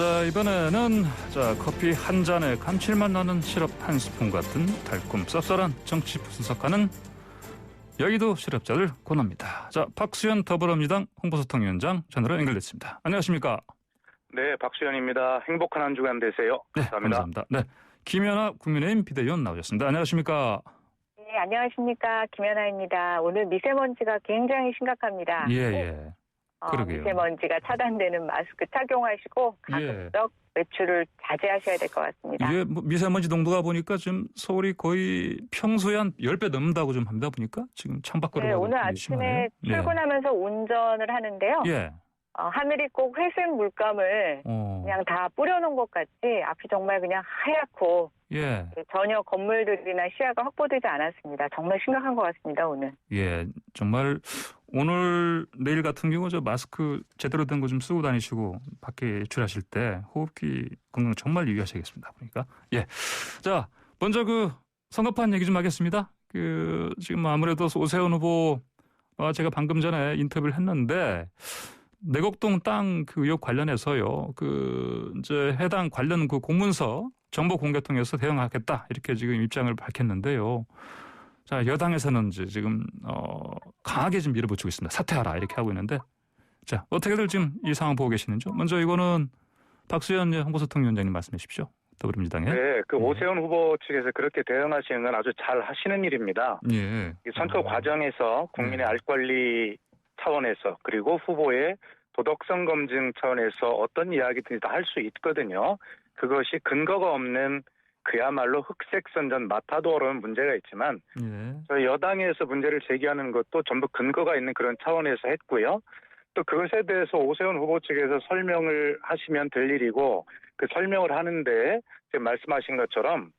자, 이번에는 커피 한 잔에 감칠맛 나는 시럽 한 스푼 같은 달콤 쌉쌀한 정치 분석하는 여의도 시럽자를 권합니다. 자, 박수현 더불어민주당 홍보소통위원장 전화로 연결됐습니다. 안녕하십니까? 네, 박수현입니다. 행복한 한 주간 되세요. 네, 감사합니다. 네, 김연아 국민의힘 비대위원 나오셨습니다. 안녕하십니까? 네, 안녕하십니까. 김연아입니다. 오늘 미세먼지가 굉장히 심각합니다. 예. 그러게요. 미세먼지가 차단되는 마스크 착용하시고 가급적 외출을 자제하셔야 될 것 같습니다. 이게 미세먼지 농도가 보니까 지금 서울이 거의 평소에 한 10배 넘는다고 좀 합니다. 보니까 지금 창밖으로 네, 오늘 아침에 심하네요. 출근하면서 운전을 하는데요. 예. 하늘이 꼭 회색 물감을 그냥 다 뿌려놓은 것 같이 앞이 정말 그냥 하얗고 전혀 건물들이나 시야가 확보되지 않았습니다. 정말 심각한 것 같습니다, 오늘. 예, 정말 오늘 내일 같은 경우 저 마스크 제대로 된 거 좀 쓰고 다니시고 밖에 외출하실 때 호흡기 건강 정말 유의하셔야겠습니다. 보니까. 예. 자, 먼저 선거판 얘기 좀 하겠습니다. 지금 아무래도 오세훈 후보 제가 방금 전에 인터뷰를 했는데 내곡동 땅 의혹 관련해서요. 이제 해당 관련 공문서 정보 공개 통해서 대응하겠다 이렇게 지금 입장을 밝혔는데요. 자, 여당에서는 지금 강하게 좀 밀어붙이고 있습니다. 사퇴하라 이렇게 하고 있는데, 자, 어떻게들 지금 이 상황 보고 계시는지요? 먼저 이거는 박수현 홍보소통위원장님 말씀해 주십시오. 더불어민주당에. 네, 오세훈 후보 측에서 그렇게 대응하시는 건 아주 잘 하시는 일입니다. 예. 선거 과정에서 국민의 알 권리 차원에서 그리고 후보의 도덕성 검증 차원에서 어떤 이야기든지 다 할 수 있거든요. 그것이 근거가 없는 그야말로 흑색선전 마타도 어려운 문제가 있지만 저희 여당에서 문제를 제기하는 것도 전부 근거가 있는 그런 차원에서 했고요. 또 그것에 대해서 오세훈 후보 측에서 설명을 하시면 될 일이고 그 설명을 하는데 지금 말씀하신 것처럼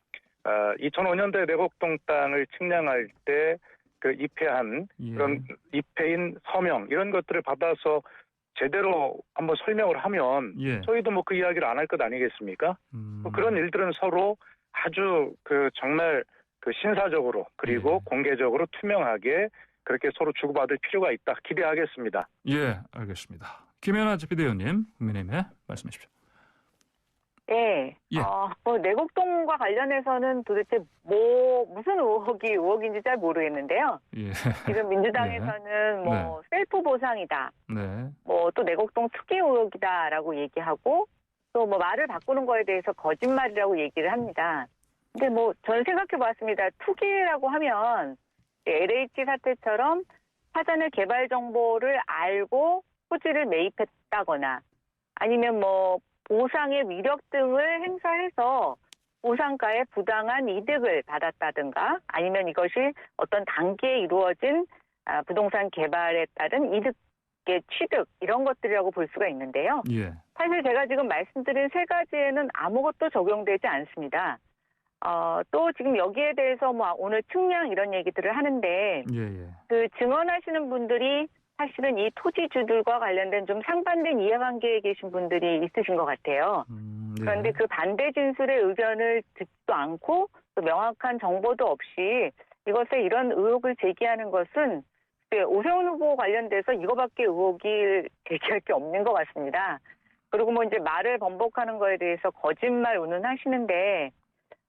2005년도에 내곡동 땅을 측량할 때 입회한 그런 입회인 서명 이런 것들을 받아서 제대로 한번 설명을 하면 저희도 그 이야기를 안 할 것 아니겠습니까? 그런 일들은 서로 아주 정말 신사적으로 그리고 공개적으로 투명하게 그렇게 서로 주고받을 필요가 있다. 기대하겠습니다. 예, 알겠습니다. 김연아 비대위원님, 국민의힘에 말씀해 주십시오. 네. 내곡동과 관련해서는 도대체 무슨 의혹인지 잘 모르겠는데요. 지금 민주당에서는 셀프 보상이다. 또 내곡동 투기 의혹이다라고 얘기하고 또 말을 바꾸는 거에 대해서 거짓말이라고 얘기를 합니다. 근데 저는 생각해 봤습니다. 투기라고 하면 LH 사태처럼 사전에 개발 정보를 알고 토지를 매입했다거나 아니면 보상의 위력 등을 행사해서 보상가의 부당한 이득을 받았다든가 아니면 이것이 어떤 단계에 이루어진 부동산 개발에 따른 이득의 취득 이런 것들이라고 볼 수가 있는데요. 사실 제가 지금 말씀드린 세 가지에는 아무것도 적용되지 않습니다. 또 지금 여기에 대해서 오늘 측량 이런 얘기들을 하는데 증언하시는 분들이 사실은 이 토지주들과 관련된 좀 상반된 이해관계에 계신 분들이 있으신 것 같아요. 그런데 그 반대 진술의 의견을 듣지도 않고 또 명확한 정보도 없이 이것에 이런 의혹을 제기하는 것은 오세훈 후보 관련돼서 이거밖에 의혹이 제기할 게 없는 것 같습니다. 그리고 이제 말을 번복하는 거에 대해서 거짓말 운운하시는데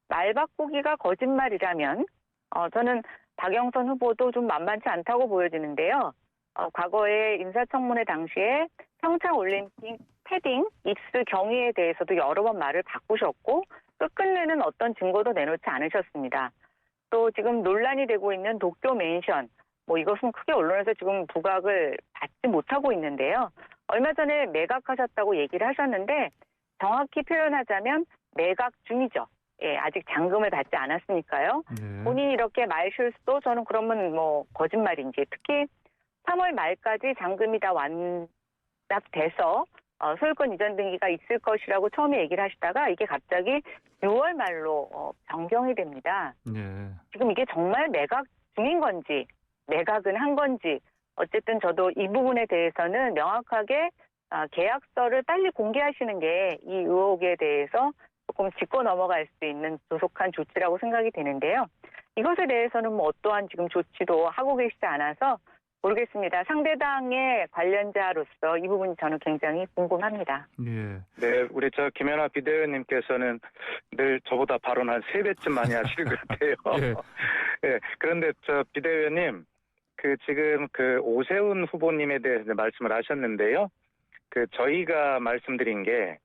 말 바꾸기가 거짓말이라면 저는 박영선 후보도 좀 만만치 않다고 보여지는데요. 과거에 인사청문회 당시에 평창올림픽 패딩 입수 경위에 대해서도 여러 번 말을 바꾸셨고 끝끝내는 어떤 증거도 내놓지 않으셨습니다. 또 지금 논란이 되고 있는 도쿄 맨션 이것은 크게 언론에서 지금 부각을 받지 못하고 있는데요. 얼마 전에 매각하셨다고 얘기를 하셨는데 정확히 표현하자면 매각 중이죠. 아직 잔금을 받지 않았으니까요. 본인이 이렇게 말 실수도 저는 그러면 거짓말인지 특히 3월 말까지 잔금이 다 완납돼서 소유권 이전 등기가 있을 것이라고 처음에 얘기를 하시다가 이게 갑자기 6월 말로 변경이 됩니다. 지금 이게 정말 매각 중인 건지 매각은 한 건지 어쨌든 저도 이 부분에 대해서는 명확하게 계약서를 빨리 공개하시는 게 이 의혹에 대해서 조금 짚고 넘어갈 수 있는 조속한 조치라고 생각이 되는데요. 이것에 대해서는 어떠한 지금 조치도 하고 계시지 않아서 모르겠습니다. 상대당의 관련자로서 이 부분이 저는 굉장히 궁금합니다. 예. 네, 우리 김연아 비대위원님께서는 늘 저보다 발언 한 3배쯤 많이 하시는 것 같아요. 예. 네, 그런데 비대위원님, 지금 오세훈 후보님에 대해서 말씀을 하셨는데요. 저희가 말씀드린 게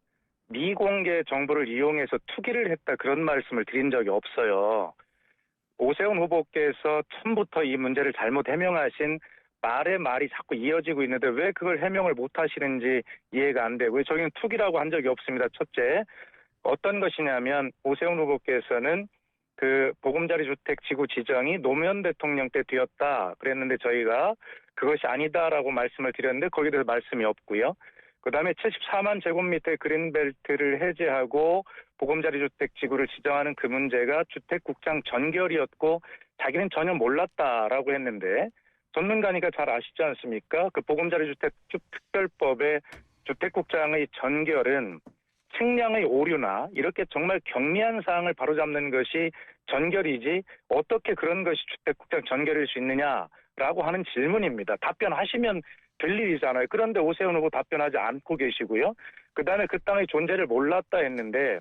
미공개 정보를 이용해서 투기를 했다 그런 말씀을 드린 적이 없어요. 오세훈 후보께서 처음부터 이 문제를 잘못 해명하신 말에 말이 자꾸 이어지고 있는데 왜 그걸 해명을 못 하시는지 이해가 안 되고요. 저희는 투기라고 한 적이 없습니다. 첫째, 어떤 것이냐면 오세훈 후보께서는 보금자리 주택 지구 지정이 노무현 대통령 때 되었다 그랬는데 저희가 그것이 아니다라고 말씀을 드렸는데 거기에 대해서 말씀이 없고요. 그다음에 74만 제곱미터의 그린벨트를 해제하고 보금자리 주택 지구를 지정하는 그 문제가 주택국장 전결이었고 자기는 전혀 몰랐다라고 했는데 전문가니까 잘 아시지 않습니까? 보금자리 주택 특별법의 주택국장의 전결은 측량의 오류나 이렇게 정말 경미한 사항을 바로잡는 것이 전결이지 어떻게 그런 것이 주택국장 전결일 수 있느냐라고 하는 질문입니다. 답변하시면 될 일이잖아요. 그런데 오세훈 후보 답변하지 않고 계시고요. 그다음에 그 땅의 존재를 몰랐다 했는데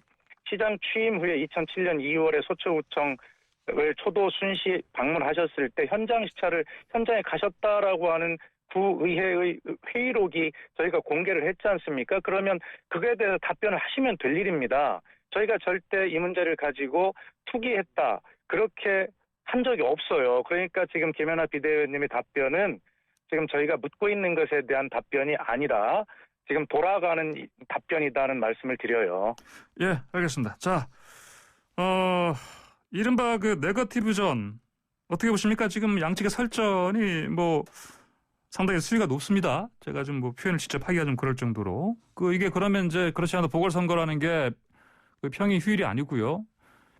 시장 취임 후에 2007년 2월에 소초구청을 초도 순시 방문하셨을 때 현장에 가셨다라고 하는 구의회의 회의록이 저희가 공개를 했지 않습니까? 그러면 그거에 대해서 답변을 하시면 될 일입니다. 저희가 절대 이 문제를 가지고 투기했다 그렇게 한 적이 없어요. 그러니까 지금 김연아 비대위원님의 답변은 지금 저희가 묻고 있는 것에 대한 답변이 아니라 지금 돌아가는 답변이다는 말씀을 드려요. 예, 알겠습니다. 자, 이른바 네거티브전 어떻게 보십니까? 지금 양측의 설전이 상당히 수위가 높습니다. 제가 좀 표현을 직접 하기가 좀 그럴 정도로. 이게 그러면 이제 그렇지 않아도 보궐선거라는 게 평일 휴일이 아니고요.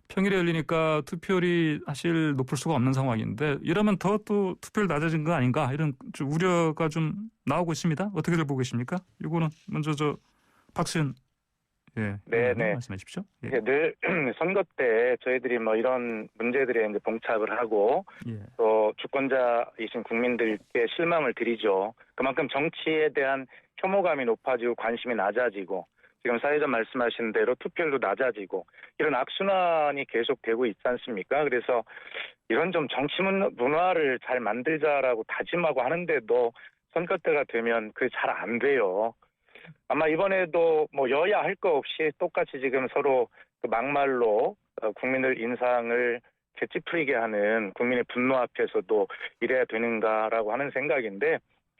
평일에 열리니까 투표율이 사실 높을 수가 없는 상황인데 이러면 더 또 투표율 낮아진 거 아닌가 이런 좀 우려가 좀 나오고 있습니다. 어떻게들 보고 계십니까? 이거는 먼저 박수현 네네 말씀해 주십시오. 예. 늘 선거 때 저희들이 이런 문제들에 이제 봉착을 하고 또 주권자이신 국민들께 실망을 드리죠. 그만큼 정치에 대한 혐오감이 높아지고 관심이 낮아지고 지금 사회자 말씀하신 대로 투표율도 낮아지고 이런 악순환이 계속되고 있지 않습니까? 그래서 이런 좀 정치 문화를 잘 만들자라고 다짐하고 하는데도 선거 때가 되면 그게 잘 안 돼요. 아마 이번에도 여야 할 거 없이 똑같이 지금 서로 막말로 국민들 인상을 찌푸리게 하는 국민의 분노 앞에서도 이래야 되는가라고 하는 생각인데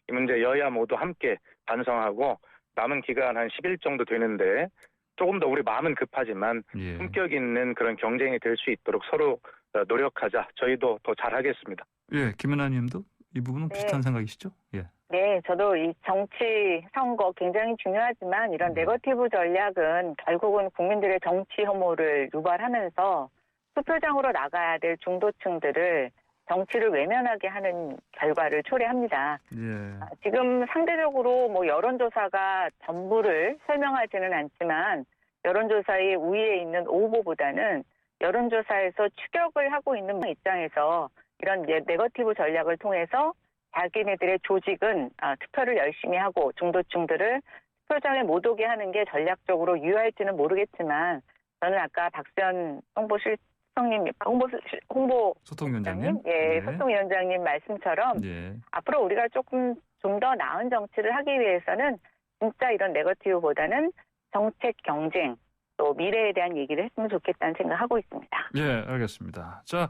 이 문제 여야 모두 함께 반성하고 남은 기간 한 10일 정도 되는데 조금 더 우리 마음은 급하지만 품격 있는 그런 경쟁이 될 수 있도록 서로 노력하자. 저희도 더 잘하겠습니다. 예, 김연아 님도 이 부분은 비슷한 생각이시죠? 예. 네, 저도 이 정치 선거 굉장히 중요하지만 이런 네거티브 전략은 결국은 국민들의 정치 혐오를 유발하면서 투표장으로 나가야 될 중도층들을 정치를 외면하게 하는 결과를 초래합니다. 예. 지금 상대적으로 여론조사가 전부를 설명하지는 않지만 여론조사의 우위에 있는 오 후보보다는 여론조사에서 추격을 하고 있는 입장에서 이런 네거티브 전략을 통해서 자기네들의 조직은 투표를 열심히 하고 중도층들을 투표장에 못 오게 하는 게 전략적으로 유효할지는 모르겠지만 저는 아까 박수현 소통위원장님, 소통위원장님 말씀처럼 앞으로 우리가 조금 좀 더 나은 정치를 하기 위해서는 진짜 이런 네거티브보다는 정책 경쟁 또 미래에 대한 얘기를 했으면 좋겠다는 생각하고 있습니다. 예, 알겠습니다. 자,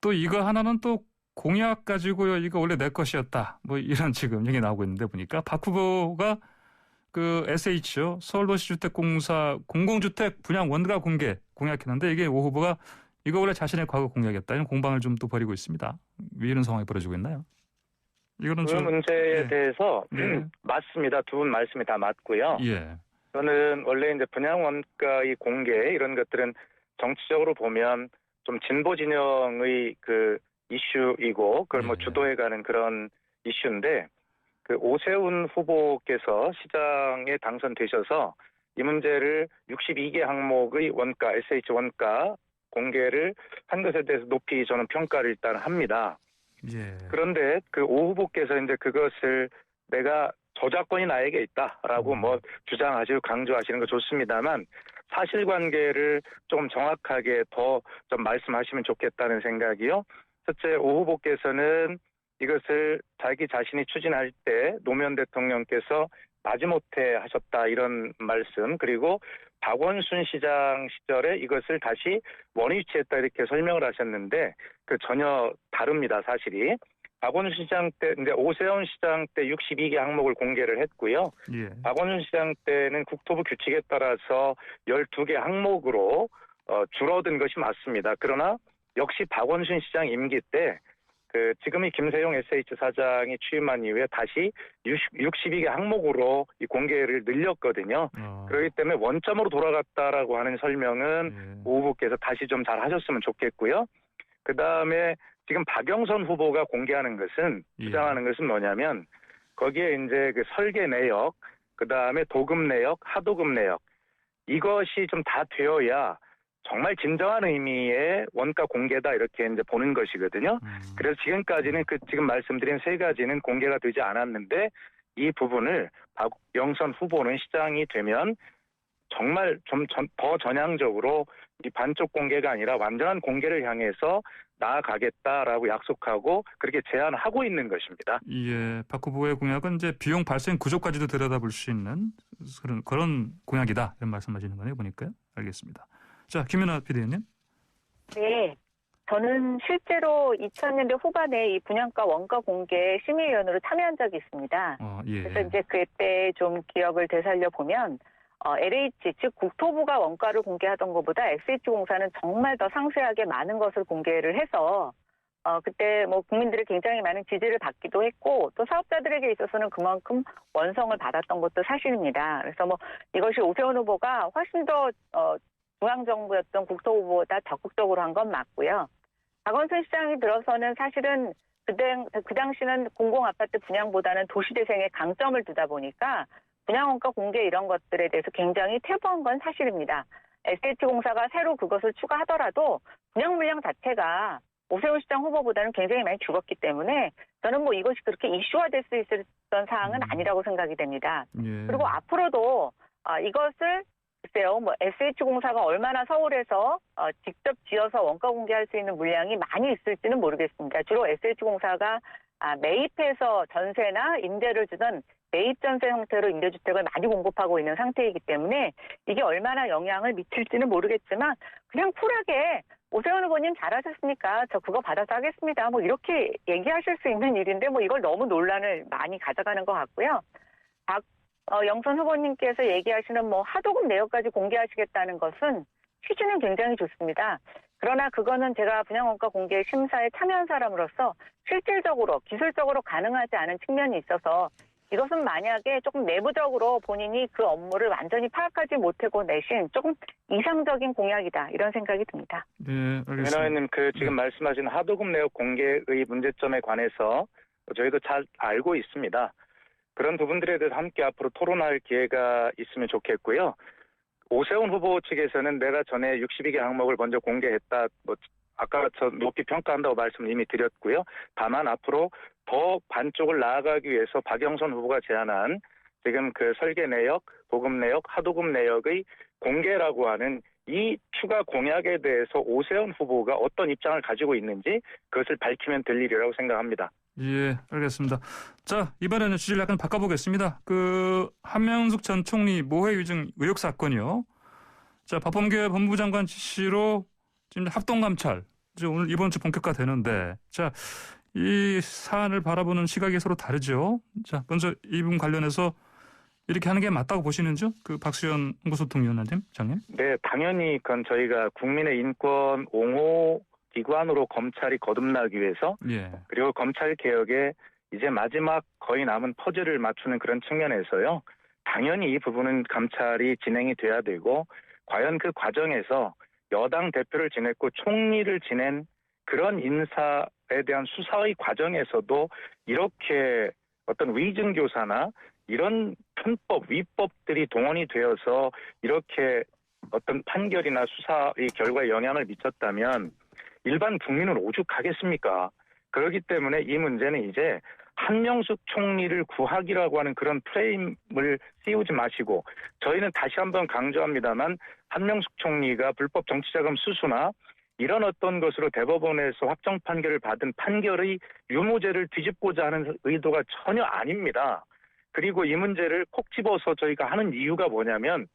또 이거 하나는 또 공약 가지고요. 이거 원래 내 것이었다. 이런 지금 얘기 나오고 있는데 보니까 박 후보가 SH요. 서울도시주택공사 공공주택 분양 원가 공개 공약했는데 이게 오 후보가 이거 원래 자신의 과거 공약이었다. 이런 공방을 좀 또 벌이고 있습니다. 왜 이런 상황이 벌어지고 있나요? 이거는 그 문제에 대해서 맞습니다. 두 분 말씀이 다 맞고요. 예. 저는 원래 이제 분양 원가의 공개 이런 것들은 정치적으로 보면 좀 진보 진영의 이슈이고 그걸 주도해가는 그런 이슈인데 오세훈 후보께서 시장에 당선되셔서 이 문제를 62개 항목의 원가, SH 원가 공개를 한 것에 대해서 높이 저는 평가를 일단 합니다. 예. 그런데 그 오 후보께서 이제 그것을 내가 저작권이 나에게 있다라고 뭐 주장하시고 강조하시는 거 좋습니다만 사실관계를 조금 정확하게 더 좀 말씀하시면 좋겠다는 생각이요. 첫째, 오 후보께서는 이것을 자기 자신이 추진할 때 노무현 대통령께서 마지못해 하셨다 이런 말씀, 그리고 박원순 시장 시절에 이것을 다시 원위치했다 이렇게 설명을 하셨는데 그 전혀 다릅니다, 사실이. 박원순 시장 때, 이제 오세훈 시장 때 62개 항목을 공개를 했고요. 예. 박원순 시장 때는 국토부 규칙에 따라서 12개 항목으로 줄어든 것이 맞습니다. 그러나 역시 박원순 시장 임기 때 지금의 김세용 SH 사장이 취임한 이후에 다시 62개 항목으로 이 공개를 늘렸거든요. 그렇기 때문에 원점으로 돌아갔다라고 하는 설명은 오 후보께서 다시 좀 잘 하셨으면 좋겠고요. 그 다음에 지금 박영선 후보가 공개하는 것은, 주장하는 것은 뭐냐면 거기에 이제 그 설계 내역, 그 다음에 도급 내역, 하도급 내역, 이것이 좀 다 되어야 정말 진정한 의미의 원가 공개다 이렇게 이제 보는 것이거든요. 그래서 지금까지는 지금 말씀드린 세 가지는 공개가 되지 않았는데 이 부분을 박영선 후보는 시장이 되면 정말 좀 더 전향적으로 이 반쪽 공개가 아니라 완전한 공개를 향해서 나아가겠다라고 약속하고 그렇게 제안하고 있는 것입니다. 예, 박 후보의 공약은 이제 비용 발생 구조까지도 들여다볼 수 있는 그런 공약이다 이런 말씀하시는 거네요, 보니까요. 알겠습니다. 자, 김연아 PD님. 네. 저는 실제로 2000년대 후반에 이 분양가 원가 공개 심의위원으로 참여한 적이 있습니다. 예. 그래서 이제 그때 좀 기억을 되살려 보면 LH, 즉 국토부가 원가를 공개하던 것보다 SH공사는 정말 더 상세하게 많은 것을 공개를 해서 그때 뭐 국민들의 굉장히 많은 지지를 받기도 했고 또 사업자들에게 있어서는 그만큼 원성을 받았던 것도 사실입니다. 그래서 뭐 이것이 오세훈 후보가 훨씬 더 중앙정부였던 국토부보다 적극적으로 한 건 맞고요. 박원순 시장이 들어서는 사실은 그 당시는 공공아파트 분양보다는 도시재생에 강점을 두다 보니까 분양원가 공개 이런 것들에 대해서 굉장히 퇴보한 건 사실입니다. SH공사가 새로 그것을 추가하더라도 분양 물량 자체가 오세훈 시장 후보보다는 굉장히 많이 줄었기 때문에 저는 뭐 이것이 그렇게 이슈화될 수 있었던 사항은 아니라고 생각이 됩니다. 예. 그리고 앞으로도 이것을 글쎄요, 뭐 SH공사가 얼마나 서울에서 직접 지어서 원가 공개할 수 있는 물량이 많이 있을지는 모르겠습니다. 주로 SH공사가 매입해서 전세나 임대를 주던 매입 전세 형태로 임대주택을 많이 공급하고 있는 상태이기 때문에 이게 얼마나 영향을 미칠지는 모르겠지만 그냥 쿨하게 오세훈 후보님 잘하셨으니까 저 그거 받아서 하겠습니다. 뭐 이렇게 얘기하실 수 있는 일인데 뭐 이걸 너무 논란을 많이 가져가는 것 같고요. 영선 후보님께서 얘기하시는 뭐 하도급 내역까지 공개하시겠다는 것은 취지는 굉장히 좋습니다. 그러나 그거는 제가 분양원가 공개 심사에 참여한 사람으로서 실질적으로 기술적으로 가능하지 않은 측면이 있어서 이것은 만약에 조금 내부적으로 본인이 그 업무를 완전히 파악하지 못하고 내신 조금 이상적인 공약이다 이런 생각이 듭니다. 네, 알겠습니다. 민 의원님 지금 말씀하신 하도급 내역 공개의 문제점에 관해서 저희도 잘 알고 있습니다. 그런 부분들에 대해서 함께 앞으로 토론할 기회가 있으면 좋겠고요. 오세훈 후보 측에서는 내가 전에 62개 항목을 먼저 공개했다. 아까 저 높이 평가한다고 말씀 이미 드렸고요. 다만 앞으로 더 반쪽을 나아가기 위해서 박영선 후보가 제안한 지금 그 설계 내역, 도급 내역, 하도급 내역의 공개라고 하는 이 추가 공약에 대해서 오세훈 후보가 어떤 입장을 가지고 있는지 그것을 밝히면 될 일이라고 생각합니다. 예, 알겠습니다. 자, 이번에는 주제를 약간 바꿔보겠습니다. 한명숙 전 총리 모해 위증 의혹 사건이요. 자, 박범계 법무부 장관 지시로 지금 합동감찰 오늘 이번 주 본격화되는데, 자, 이 사안을 바라보는 시각이 서로 다르죠. 자, 먼저 이 부분 관련해서 이렇게 하는 게 맞다고 보시는지요? 박수현 홍보소통위원장님, 장님? 네, 당연히 그건 저희가 국민의 인권 옹호 기관으로 검찰이 거듭나기 위해서 그리고 검찰 개혁에 이제 마지막 거의 남은 퍼즐을 맞추는 그런 측면에서요. 당연히 이 부분은 감찰이 진행이 돼야 되고 과연 그 과정에서 여당 대표를 지냈고 총리를 지낸 그런 인사에 대한 수사의 과정에서도 이렇게 어떤 위증교사나 이런 편법, 위법들이 동원이 되어서 이렇게 어떤 판결이나 수사의 결과에 영향을 미쳤다면 일반 국민은 오죽하겠습니까? 그렇기 때문에 이 문제는 이제 한명숙 총리를 구하기라고 하는 그런 프레임을 씌우지 마시고, 저희는 다시 한번 강조합니다만 한명숙 총리가 불법 정치자금 수수나 이런 어떤 것으로 대법원에서 확정 판결을 받은 판결의 유무죄를 뒤집고자 하는 의도가 전혀 아닙니다. 그리고 이 문제를 콕 집어서 저희가 하는 이유가 뭐냐면,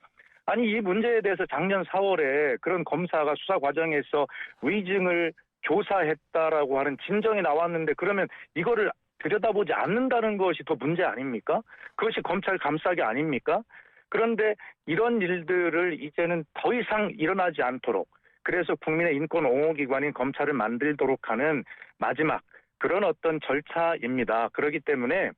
아니 이 문제에 대해서 작년 4월에 그런 검사가 수사 과정에서 위증을 교사했다라고 하는 진정이 나왔는데, 그러면 이거를 들여다보지 않는다는 것이 더 문제 아닙니까? 그것이 검찰 감싸기 아닙니까? 그런데 이런 일들을 이제는 더 이상 일어나지 않도록, 그래서 국민의 인권 옹호기관인 검찰을 만들도록 하는 마지막 그런 어떤 절차입니다. 그렇기 때문에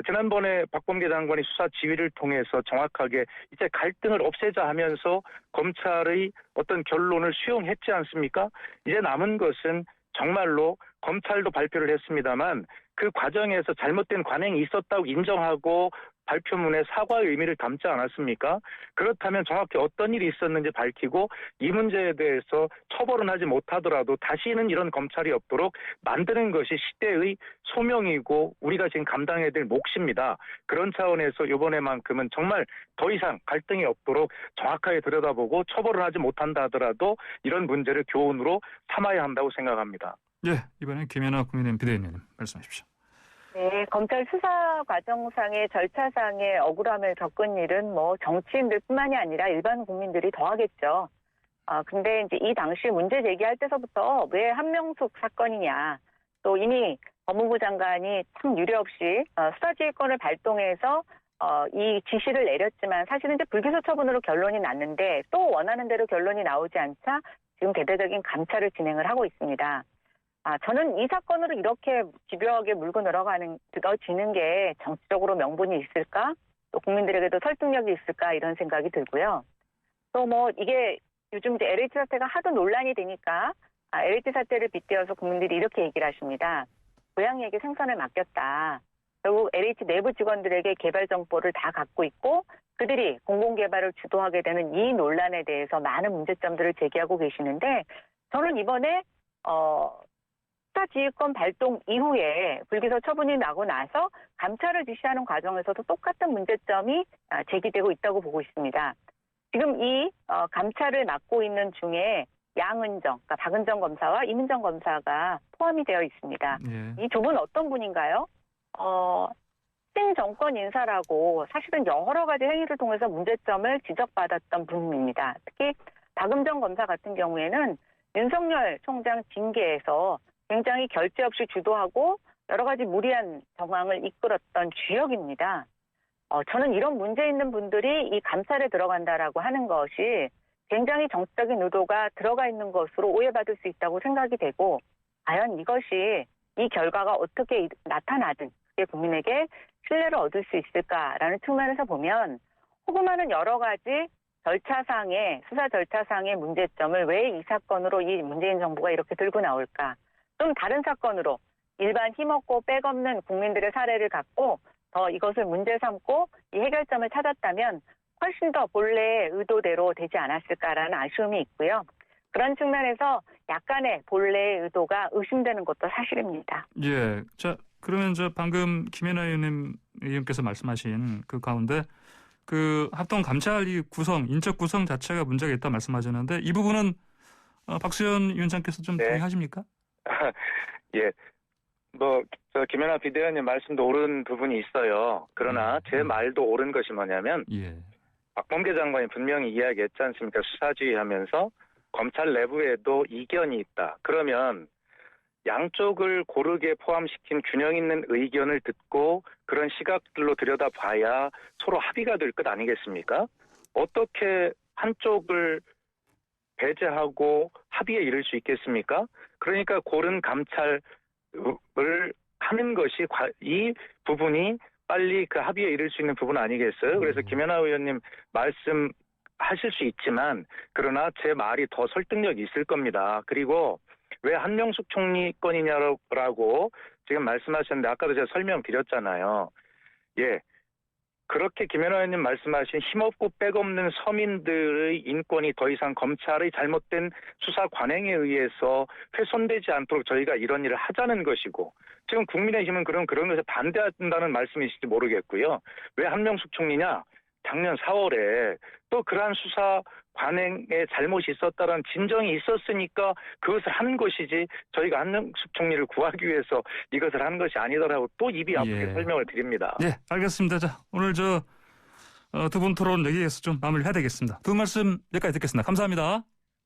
지난번에 박범계 장관이 수사 지휘를 통해서 정확하게 이제 갈등을 없애자 하면서 검찰의 어떤 결론을 수용했지 않습니까? 이제 남은 것은 정말로 검찰도 발표를 했습니다만 그 과정에서 잘못된 관행이 있었다고 인정하고 발표문에 사과의 의미를 담지 않았습니까? 그렇다면 정확히 어떤 일이 있었는지 밝히고 이 문제에 대해서 처벌은 하지 못하더라도 다시는 이런 검찰이 없도록 만드는 것이 시대의 소명이고 우리가 지금 감당해야 될 몫입니다. 그런 차원에서 이번에만큼은 정말 더 이상 갈등이 없도록 정확하게 들여다보고 처벌을 하지 못한다 하더라도 이런 문제를 교훈으로 삼아야 한다고 생각합니다. 네, 이번엔 김연아 국민의힘 비대위원님 말씀하십시오. 네, 검찰 수사 과정상의 절차상의 억울함을 겪은 일은 뭐 정치인들뿐만이 아니라 일반 국민들이 더하겠죠. 근데 이제 이 당시 문제 제기할 때서부터 왜 한명숙 사건이냐, 또 이미 법무부 장관이 참 유례없이 수사지휘권을 발동해서 이 지시를 내렸지만 사실은 이제 불기소 처분으로 결론이 났는데 또 원하는 대로 결론이 나오지 않자 지금 대대적인 감찰을 진행을 하고 있습니다. 저는 이 사건으로 이렇게 집요하게 물고 늘어지는 게 정치적으로 명분이 있을까? 또 국민들에게도 설득력이 있을까? 이런 생각이 들고요. 또 뭐 이게 요즘 이제 LH 사태가 하도 논란이 되니까 LH 사태를 빗대어서 국민들이 이렇게 얘기를 하십니다. 고양이에게 생선을 맡겼다. 결국 LH 내부 직원들에게 개발 정보를 다 갖고 있고 그들이 공공개발을 주도하게 되는 이 논란에 대해서 많은 문제점들을 제기하고 계시는데 저는 이번에 수사지휘권 발동 이후에 불기소 처분이 나고 나서 감찰을 지시하는 과정에서도 똑같은 문제점이 제기되고 있다고 보고 있습니다. 지금 이 감찰을 맡고 있는 중에 양은정, 그러니까 박은정 검사와 임은정 검사가 포함이 되어 있습니다. 예. 이 두 분 어떤 분인가요? 신 정권 인사라고 사실은 여러 가지 행위를 통해서 문제점을 지적받았던 분입니다. 특히 박은정 검사 같은 경우에는 윤석열 총장 징계에서 굉장히 결재 없이 주도하고 여러 가지 무리한 정황을 이끌었던 주역입니다. 저는 이런 문제 있는 분들이 이 감찰에 들어간다라고 하는 것이 굉장히 정치적인 의도가 들어가 있는 것으로 오해받을 수 있다고 생각이 되고 과연 이것이 이 결과가 어떻게 나타나든 그게 국민에게 신뢰를 얻을 수 있을까라는 측면에서 보면 호구많은 여러 가지 수사 절차상의 문제점을 왜 이 사건으로 이 문재인 정부가 이렇게 들고 나올까? 좀 다른 사건으로 일반 힘없고 백없는 국민들의 사례를 갖고 더 이것을 문제 삼고 이 해결점을 찾았다면 훨씬 더 본래의 의도대로 되지 않았을까라는 아쉬움이 있고요. 그런 측면에서 약간의 본래의 의도가 의심되는 것도 사실입니다. 예. 자, 그러면 방금 김연아 의원님께서 말씀하신 그 가운데 그 합동 감찰 이 인적 구성 자체가 문제가 있다 말씀하셨는데 이 부분은 박수현 위원장께서 좀 동의하십니까? 예. 김연아 비대위원님 말씀도 옳은 부분이 있어요. 그러나 제 말도 옳은 것이 뭐냐면 박범계 장관이 분명히 이야기했지 않습니까? 수사지휘하면서 검찰 내부에도 이견이 있다. 그러면 양쪽을 고르게 포함시킨 균형 있는 의견을 듣고 그런 시각들로 들여다봐야 서로 합의가 될 것 아니겠습니까? 어떻게 한쪽을 배제하고 합의에 이를 수 있겠습니까? 그러니까 고른 감찰을 하는 것이 이 부분이 빨리 그 합의에 이를 수 있는 부분 아니겠어요? 그래서 김연아 의원님 말씀하실 수 있지만 그러나 제 말이 더 설득력이 있을 겁니다. 그리고 왜 한명숙 총리 건이냐라고 지금 말씀하셨는데 아까도 제가 설명드렸잖아요. 예, 그렇게 김연아 의원님 말씀하신 힘없고 백없는 서민들의 인권이 더 이상 검찰의 잘못된 수사 관행에 의해서 훼손되지 않도록 저희가 이런 일을 하자는 것이고, 지금 국민의힘은 그런 것에 반대한다는 말씀이실지 모르겠고요. 왜 한명숙 총리냐? 작년 4월에 또 그러한 수사 관행에 잘못이 있었다는 진정이 있었으니까 그것을 하는 것이지, 저희가 한명숙 총리를 구하기 위해서 이것을 하는 것이 아니더라고 또 입이 아프게 설명을 드립니다. 네, 알겠습니다. 자, 오늘 두 분 토론 여기에서 좀 마무리해야 되겠습니다. 두 말씀 여기까지 듣겠습니다. 감사합니다.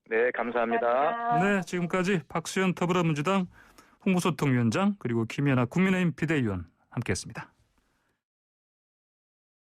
네, 감사합니다. 네, 지금까지 박수현 더불어민주당 홍보소통위원장, 그리고 김연아 국민의힘 비대위원 함께했습니다.